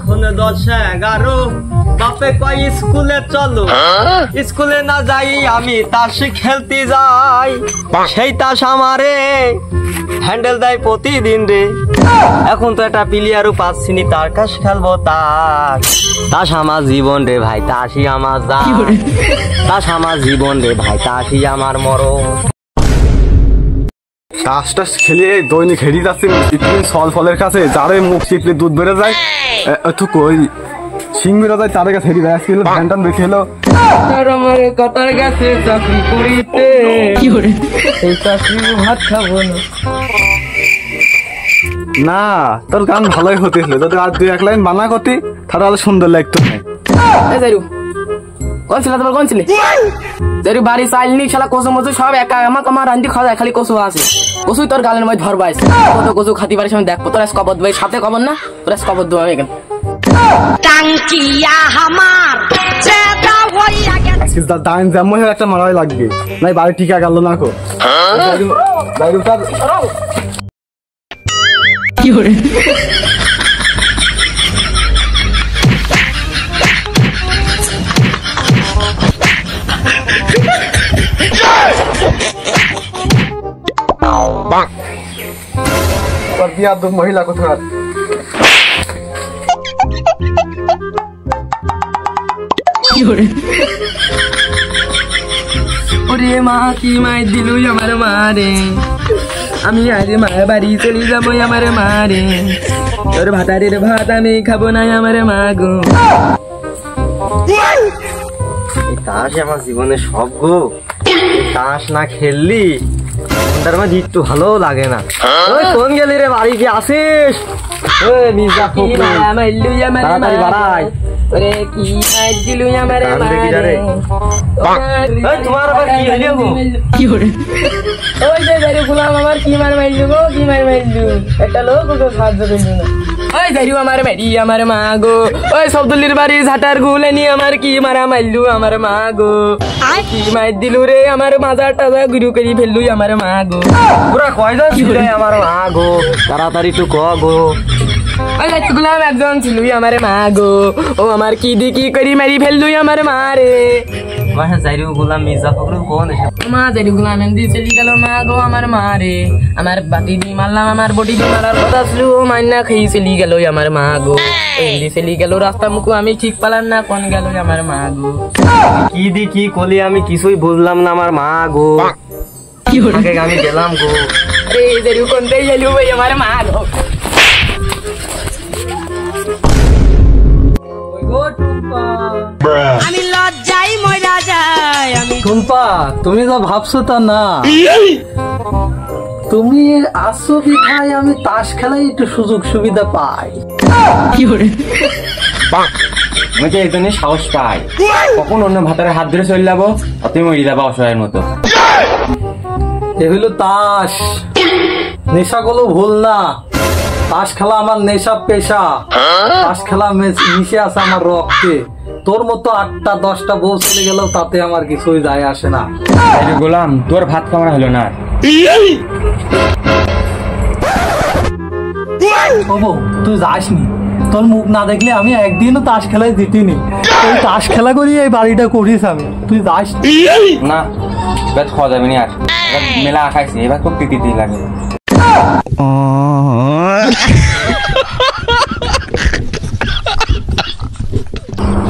এখন 10-11 বাপে কয় স্কুলে চলো স্কুলে না যাই আমি তাস খেলতে যাই সেই তাস আমারে হ্যান্ডেল দেয় প্রতিদিন রে এখন তো একটা প্লেয়ারও পাচ্ছিনি তার কাছ খেলবো তাস আমার জীবন রে ভাই তাসই আমার জান তাস আমার জীবন রে ভাই তাসই আমার মরণ তাসটা খেলে দৈনিক হেরি যাচ্ছে ফল ফলের কাছে যারে মুখ চিপলে দুধ বেড়ে যায় তো কই সিং বেড়ে যায় তাদের কাছে হেরি যায় আজকে ধান টান বেশি হলো আমার কথার কাছে চাকরি করিতে এই চাকরি ভাত খাবো না তোর গান ভালোই হতেছিল যদি আর 2-1 লাইন বানা করতি তাহলে সুন্দর লাগতো কোন ছিল তোমার কোন ছিলে যেরু বাড়ি চাইলনি শালা কসু মসু সব একা আমাকে আমার রান্দি খাওয়া যায় খালি কসু আছে কসুই তোর গালের মধ্যে ধরবাইস কত কসু খাতি পারিস আমি দেখবো তোরা কবর দেবে সাথে কবর না তোরা কবর দেবো আমি এখানে দাইন যেমন একটা মারাই লাগবে নাই বাড়ি টিকা গেল না কো কি করে মহিলা কোথায় ওরে মা কি মাই দিলু আমার মারে আমি আজ মায়ের বাড়ি চলে যাবো আমার মারে তোর ভাতারের ভাত আমি খাবো না আমার মা গো তাস আমার জীবনে সব গো তাস না খেললি তার মাঝে একটু ভালো লাগে না ওই কোন গেলি রে বাড়ি কি আসিস ওই মির্জা তাড়াতাড়ি বাড়াই ওরে কি মাই দিলু আমার মারে ওই তোমার আবার কি হইলো গো কি করে ওই যে যারে গোলাম আমার কি মার মাইলু গো কি মার মাইলু একটা লোক ওকে সাহায্য করলো না ওই যাইরু আমার মেরি আমার মা গো ওই সবদুলির বাড়ি ঝাটার গুলে নি আমার কি মারা মাইলু আমার মা গো কি মাই দিলু রে আমার মাজাটা গুরু করি ফেললু আমার মা গো পুরা কয়জন ছিল আমার মা গো তাড়াতাড়ি একটু ক গো ওই গোলাম একজন ছিল আমার মা গো ও আমার কি দি কি করি মারি ফেললু আমার মা রে মাসে যাইরু গোলাম মির্জা ফখরুল কোন এসে মা যাইরু গোলাম এমনি চলি গেল মা গো আমার মা রে আমার বাতি দি মারলাম আমার বডি দি মারার কথা ছিল মাইনা খেয়ে চলি গেল আমার মা গো এমনি চলি গেল রাস্তা মুখ আমি ঠিক পালাম না কোন গেল আমার মা গো কি দি কি কলি আমি কিছুই বুঝলাম না আমার মা গো কি হলো আমি গেলাম গো আরে যাইরু কোনতে গেলু ভাই আমার মা গো আমি লজ্জাই মইরা যাই আমি টুম্পা তুমি যা ভাবছো তা না তুমি আসো বিধায় আমি তাস খেলায় একটু সুযোগ সুবিধা পাই কি করে আমি তো একজনে সাহস পাই কখন অন্য ভাতারে হাত ধরে চলে যাবো অতই মরে যাবা অসহায়ের মতো এ হইলো তাস নেশাগুলো ভুল না তাস খেলা আমার নেশা পেশা তাস খেলা মিশে আছে আমার রক্তে তোর মতো 8টা 10টা বউ চলে গেলেও তাতে আমার কিছুই যায় আসে না গোলাম তোর ভাত কামড়া হলো না তুই যাসনি তোর মুখ না দেখলে আমি একদিনও তাস খেলায় জিতিনি তুই তাস খেলা করি এই বাড়িটা করিস আমি তুই যাস না এবার খাওয়া যাবে না আর মেলা খাইছি এবার খুব পিটি লাগে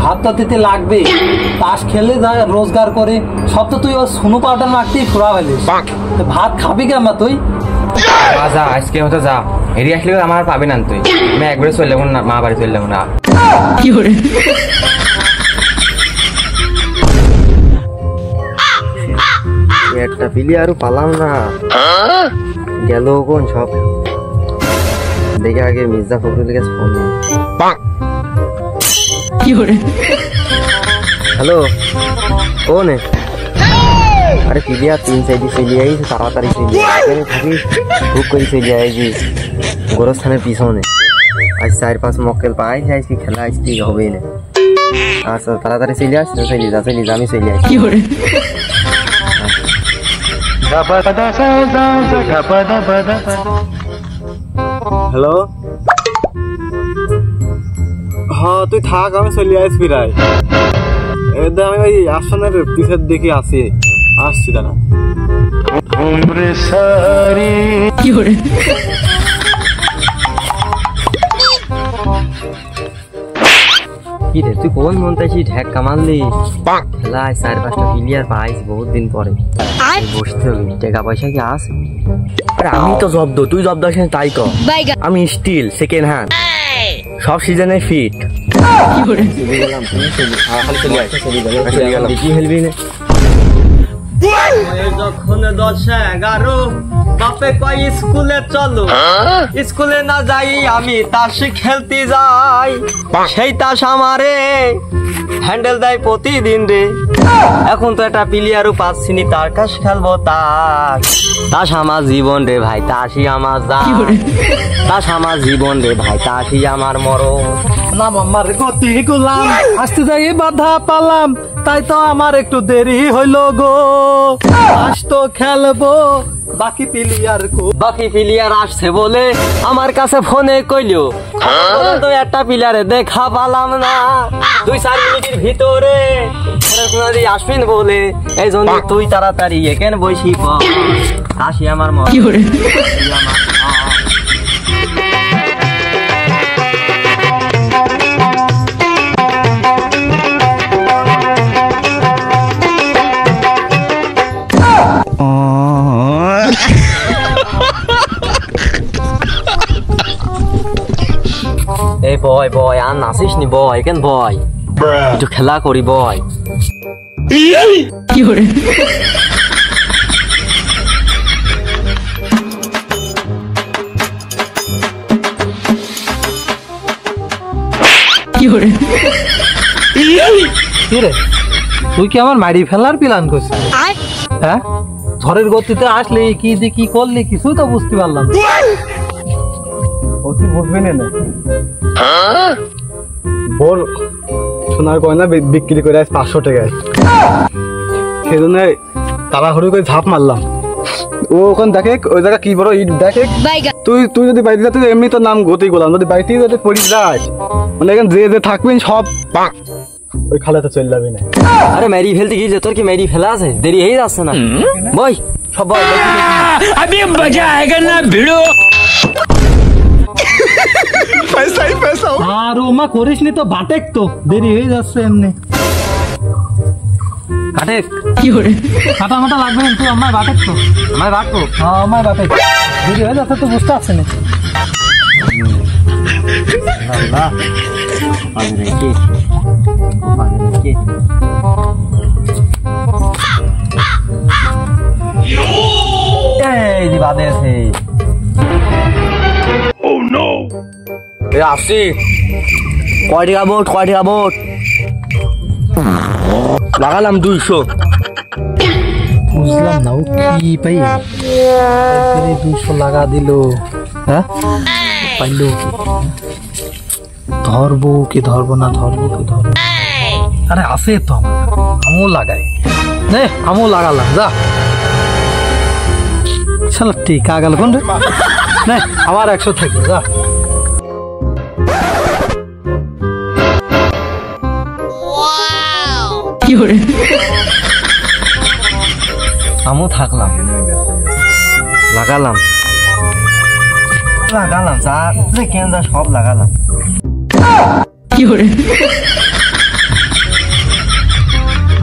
ভাতটা দিতে লাগবে তাস খেলে যা রোজগার করে সব তো তুই সোনু পাউডার মাখতেই ফুরা ফেলিস ভাত খাবি কেমন তুই যা আজকে হয়তো যা এরি আসলে আমার পাবে না তুই আমি একবারে চলে যাবো না মা বাড়ি চলে যাবো না কি করে একটা পিলি আরো পালাম না গেল কোন সব দেখে আগে মির্জা ফখরুলের কাছে ফোন কি করে হ্যালো কোন আরে পিলিয়া 3 চলে আইছে তাড়াতাড়ি চলে এখানে থাকিস খুব করে চলে আইছি গোরস্থানের পিছনে আজ 4-5 মক্কেল পাই আজকে খেলা আজকে হবে না আচ্ছা তাড়াতাড়ি চলে আস চলে যা আমি চলে আসি কি করে হ্যালো হ্যাঁ তুই থাক, আমি চলে আসবি রায়। আমি ওই আসনের পিছের দিকে আসি, আসছি দাঁড়া। কি রে তুই কোন মনতাছি ঢেক কামাললি? খেলায় 4-5টা প্লেয়ার পাইছি বহুত দিন পরে। বসতে হবে, টাকা পয়সা কি আছে? আরে আমি তো জব্দ, তুই জব্দ আছিস তাই তো। আমি স্টিল সেকেন্ড হ্যান্ড, সব সিজনে ফিট। যখন 10-11 বাপে কয় স্কুলে চলো, স্কুলে না যাই আমি তাস খেলতে যাই। সেই তাস আমারে হ্যান্ডেল দেয় প্রতিদিন রে। এখন তো একটা প্লেয়ারও পাচ্ছি নি, তার কাছ খেলবো তাস। তাস আমার জীবন রে ভাই, তাসই আমার জান। তাস আমার জীবন রে ভাই, তাসই আমার মরণ। নাম আমার গতি গুলাম, আসতে যাই বাধা পালাম, তাই তো আমার একটু দেরি হইল গো। আজ তো খেলবো বাকি প্লেয়ার কো। বাকি প্লেয়ার আসছে বলে আমার কাছে ফোনে কইলো, তো একটা প্লেয়ারে দেখা পালাম না। 2-4 মিনিটের ভিতরে আসবেন বলে, এই জন্য তুই তাড়াতাড়ি এখানে বসি আসি আমার মন। এই বয় বয় আর নাচিস নি বয়, কেন বয় একটু খেলা করি বয়। তুই কি আমার মারি ফেলার প্ল্যান করছিস? হ্যাঁ, ঝড়ের গতিতে আসলে কি দিয়ে কি করলি কিছুই তো বুঝতে পারলাম না। তুই বুঝবি না, বল সোনার গয়না বিক্রি করে আস 500 টাকায়। সেজন্য তাড়াহুড়ো করে ঝাঁপ মারলাম। ও ওখানে দেখে ওই জায়গা কি বড় ইট দেখে। তুই যদি বাড়িতে যাতে এমনি তো নাম গতি গোলাম, যদি বাড়িতে যদি পড়ি যাস মানে এখানে যে থাকবেন সব ওই খালাতে চলে যাবি না। আরে মেরি ফেলতে গিয়ে তোর কি মেরি ফেলা আছে? দেরি হয়ে যাচ্ছে না বই সব বয়। अभी मजा आएगा ना भिड़ो। আর ও মা করিস নি তো, বাটেক তো দেরি হয়ে যাচ্ছে এমনি। কাটেক কাটা মাটা লাগবে না, তুই আমার বাটেক তো। আমার বাটবো? হ্যাঁ আমার বাটেক, দেরি হয়ে যাচ্ছে তো বুঝতে পারছি না। এই যে বাদে আছে। আসছি। কয় টাকা বোট, কয় টাকা বোট? লাগালাম 200। বুঝলাম না ও কি পাই 200 লাগা দিল। হ্যাঁ পাইলো, ধরবো কি ধরবো না, ধরবো কি ধরবো। আরে আছে তো আমার, আমিও লাগাই নে, আমিও লাগালাম যা। শালা টিকা গেল কোন রে? নে আমার 100 থেকে যা। আমিও থাকলাম, লাগালাম যা কেন যা সব লাগালাম।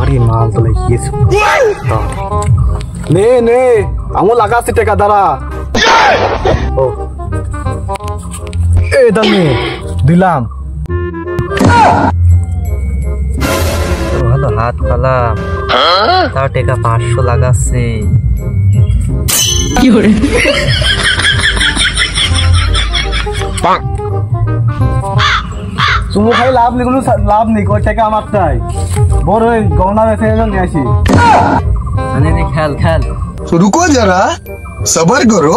আরে মাল তো লাগিয়েছে। নে নে আমিও লাগাচ্ছি টাকা দাঁড়া। ও এই দামে দিলাম। ভালো হাত পালাম, তাও টাকা 500 লাগাচ্ছে। চুমু খাই লাভ নেই, কোনো লাভ নেই। কয় টাকা আমার চাই, বড় ওই গহনা বেঁচে নিয়ে আসি। মানে খেল খেল। तो रुको जरा सबर करो।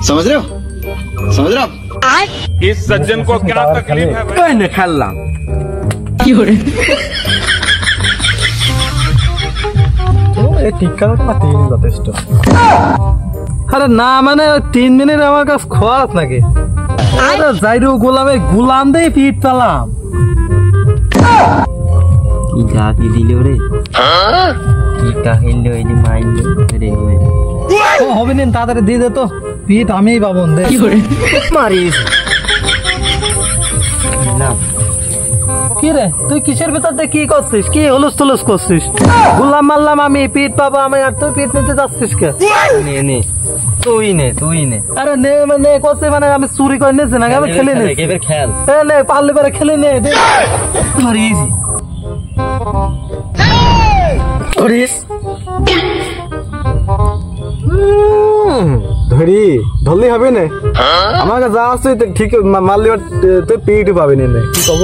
समझ रहे हो, समझ रहे हो? इस सज्जन को क्या तकलीफ है? কই না খেললাম। এই টিকা না 3 যথেষ্ট। আরে না মানে 3 মিনিট আমার কাছে খোয়াস নাকি? আরে যাইরু গোলাম দেই পিট পেলাম। কি যা কি দিল রে, কি কাহিল ওই মাইল রে নিবে। ও হবে না, তাড়াতাড়ি দিয়ে দে তো, পিট আমিই পাবন দে। মারিস না। কি রে তুই কিসের ভেতর দিয়ে কি করছিস, কি হলুস তুলুস করছিস? গোলাম মারলাম আমি, পিট পাবো আমি, আর তুই পিট নিতে যাচ্ছিস কে? নে নে তুই নে। আরে নে মানে করছে মানে আমি চুরি করে নিয়েছি না, আমি খেলে নিয়েছি। এবার খেল। নে পারলে করে খেলে নে। মারিস করিস ধরলেই হবে না, আমাকে যা আছে ঠিক মারলে তুই পিট পাবি না। কি কব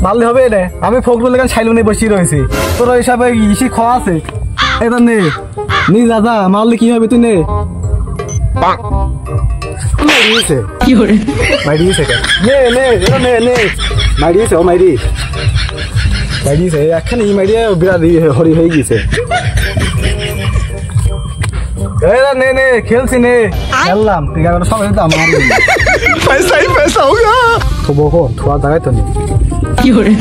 মারলে হবে না, আমি ফখরুল এখানে সাইলুনে বসে রয়েছি, তোর হিসাবে ইসি খাওয়া আছে। এবার নে নি দাদা, মারলে কি হবে তুই নে। মারিয়েছে ও মারিয়েছে এখন ই মারিয়ে বিরাট হরি হয়ে গেছে। নে খেলছি নে, খেললাম ঠিক আছে সব পয়সা ही पैसा होगा তো বকো থোয়া জায়গায় তো কি করে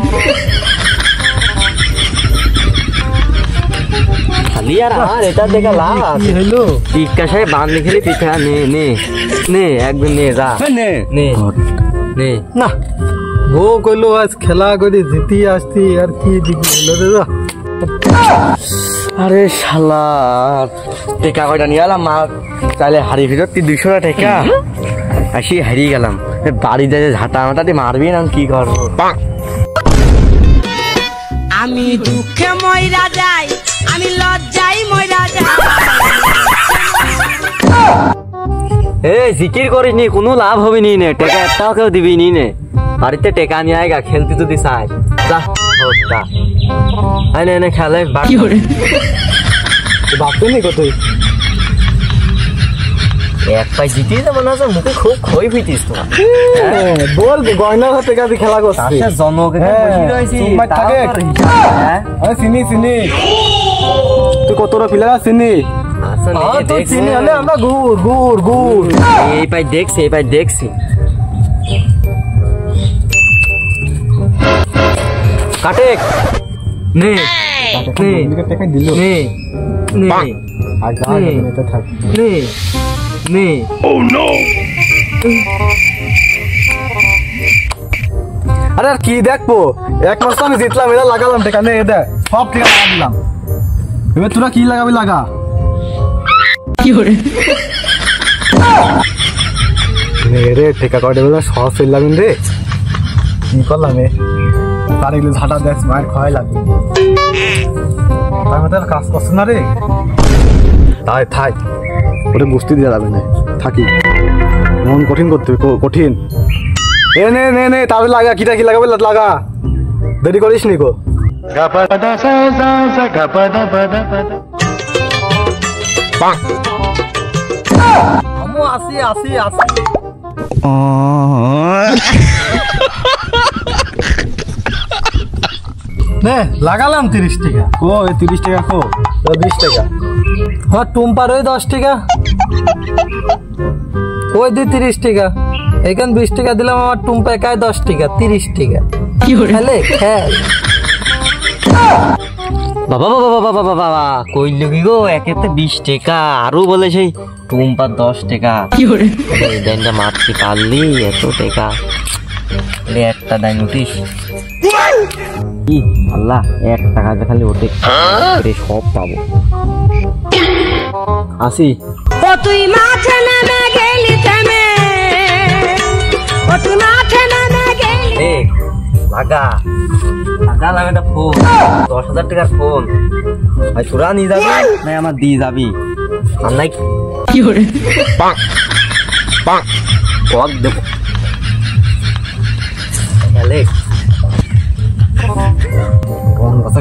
খালি আর আমার এটা দেখা লাভ কি হইলো টিকা সাহেব বাঁধলে খেলে পিঠা নে একদিন নে যা নে না ও কইলো আজ খেলা করে জিতি আসতি আর কি দিকে হলো রে যা। আরে শালা টেকা কয়টা নিয়ে এলাম, মা তাহলে হারিয়ে ফিরত 200 টাকা আসি হারিয়ে গেলাম। বাড়িতে ঝাঁটা মাটাতে মারবি না, কি করবো? আমি দুঃখে মইরা যাই, আমি লজ্জায় মইরা যাই। জিকির করিস নি, কোনো লাভ হবে নি নে, টেকা একটাও কেউ দিবি নি নে। বাড়িতে টেকা নিয়ে আয়গা, খেলতে যদি চাই যা হোক এনে খেলে ভাবতে নি কত এক পাই জিতিয়ে যাবো না, মুখে খুব খই ফিটিস তোমার। বল গয়না হাতে কাছে খেলা করছিস চিনি তুই কতটা প্লেয়ার চিনি চিনি হলে আমরা গুড় এই পাই দেখছি কাটে নে দিল আরে আর কি দেখবো, এক মাস আমি জিতলাম, এটা লাগালাম টেকা নে, দেখ সব টেকা লাগা দিলাম। এবার তোরা কি লাগাবি লাগা। কি করে রে টেকা কয়টা বেলা সহজ ফেললাম রে, কি করলাম তার এগুলো ঝাঁটা দেখ মায়ের খাওয়াই লাগবে, তার মধ্যে কাজ করছে না রে। তাই থাক ওটা বুঝতে দেওয়া যাবে না, থাকি মন কঠিন করতে হবে, কঠিন। নে তাহলে লাগা, কিটা কি লাগাবে লাগা, দেরি করিস নি গো। আসি নে লাগালাম 30 টাকা। কো 30 টাকা কো 20 টাকা। হ্যাঁ টুম্পার ওই 10 টাকা, ওই দি 30 টাকা, এখানে 20 টাকা দিলাম, আমার টুম্পা একাই 10 টাকা, 30 টাকা। কি করে খেল বাবা কইল কি গো, একেতে 20 টাকা, আরো বলে সেই টুম্পার 10 টাকা। কি করে এই দাইনটা মারতে পারলি এত টাকা, একটা দাই নোটিস কি আল্লাহ, 1 টাকা খালি ওঠে সব পাবো। আসি ও তুই মাঠে নেমে গেলি থেমে, ও তুই মাঠে নেমে গেলি। লাগালাম একটা ফোন, 10,000 টাকার ফোন, ভাই তোরা নিয়ে যাবি না আমার দিয়ে যাবি? আর নাই কি করে পথ দেবো খেলে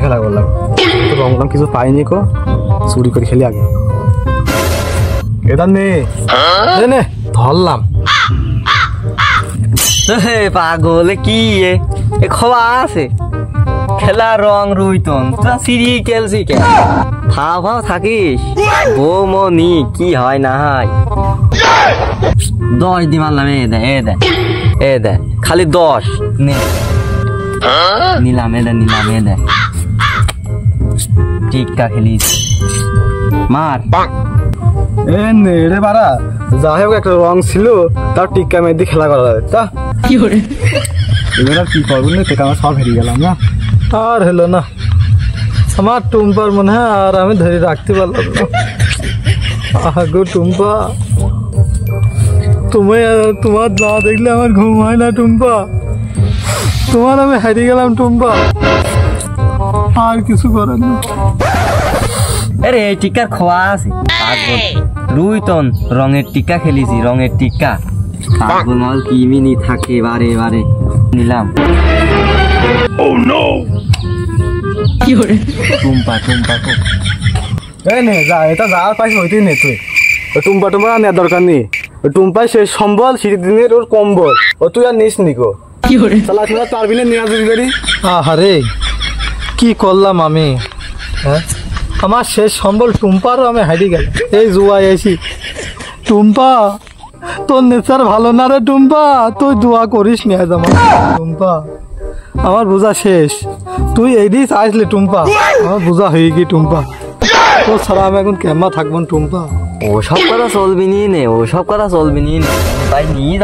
খেলা করলাম, রংলাম কিছু পাইনি কো, চুরি করে খেলি আগে। এটা নে ধরলাম। পাগলে কি এ খবর আছে, খেলা রং রুইতন তোরা সিঁড়ি খেলছি কে, ফাও থাকিস বৌমনি কি হয় না হয়। 10 দি মারলাম। এ দে খালি 10 নিলাম। এ দে টিক্কা খেলিস মার। এ নে রে বাড়া, যাই হোক একটা রং ছিল তার টিক্কা মেয়ে দিয়ে খেলা করা যাবে তা এবার আর কি করবো না, থেকে আমার সব হেরিয়ে গেলাম না, আর হলো না। আমার টুম্পার মনে হয় আর আমি ধরে রাখতে পারলাম না। আহা গো টুম্পা, তোমার না দেখলে আমার ঘুম হয় না টুম্পা, তোমার আমি হারিয়ে গেলাম টুম্পা, আর কিছু করার না। আরে এই টিক্কার খোয়া আছে রুইতন রঙের টিক্কা খেলিছি, রঙের টিক্কা মাল কি মিনি থাকে বারে বারে নিলাম। টুম্পা এই নে যা, এটা যাওয়ার পাইস হইতেই নে তুই। ওই টুম্পা নেওয়ার দরকার নেই, ওই টুম্পাই শেষ সম্বল, শীতের দিনের ওর কম্বল, ও তুই আর নিস নিকো তাহলে তোরা তার বিলে নিয়ে আসবি বাড়ি। আহারে কি করলাম আমি, হ্যাঁ আমার শেষ সম্বল টুম্পারও আমি হারিয়ে গেল। এই জুয়াই আইছি টুম্পা, তোর নেচার ভালো না রে টুম্পা, তুই দোয়া করিস নিয়ে আমার টুম্পা, আমার বোঝা শেষ, তুই এই দিস আসলে টুম্পা, আমার বোঝা হয়ে গি টুম্পা, তোর ছাড়া আমি এখন কেমন থাকবো টুম্পা। ওসব কথা চলবি নিয়ে নে, ওসব কথা চলবি নিয়ে নে, তাই নিয়ে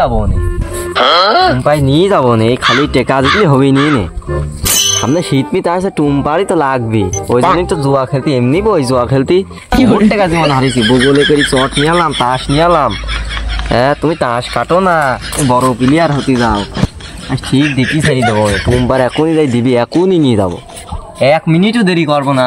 যাবো নে, খালি টেকা দিলে হবে নিয়ে নে। সামনে শীত মিত আসে, টুম্পারই তো লাগবে, ওই জন্যই তো জুয়া খেলতে এমনি বই, জুয়া খেলতে বহুত টাকা জীবন হারিয়েছি, বগলে করে চট নিয়ে এলাম, তাস নিয়ে এলাম। হ্যাঁ তুমি তাস কাটো না, বড় প্লেয়ার হতে যাও, ঠিক দেখি ছেড়ে দেবো, টুম্পার এখনই যাই দিবি, এখনই নিয়ে যাবো, 1 মিনিটও দেরি করবো না।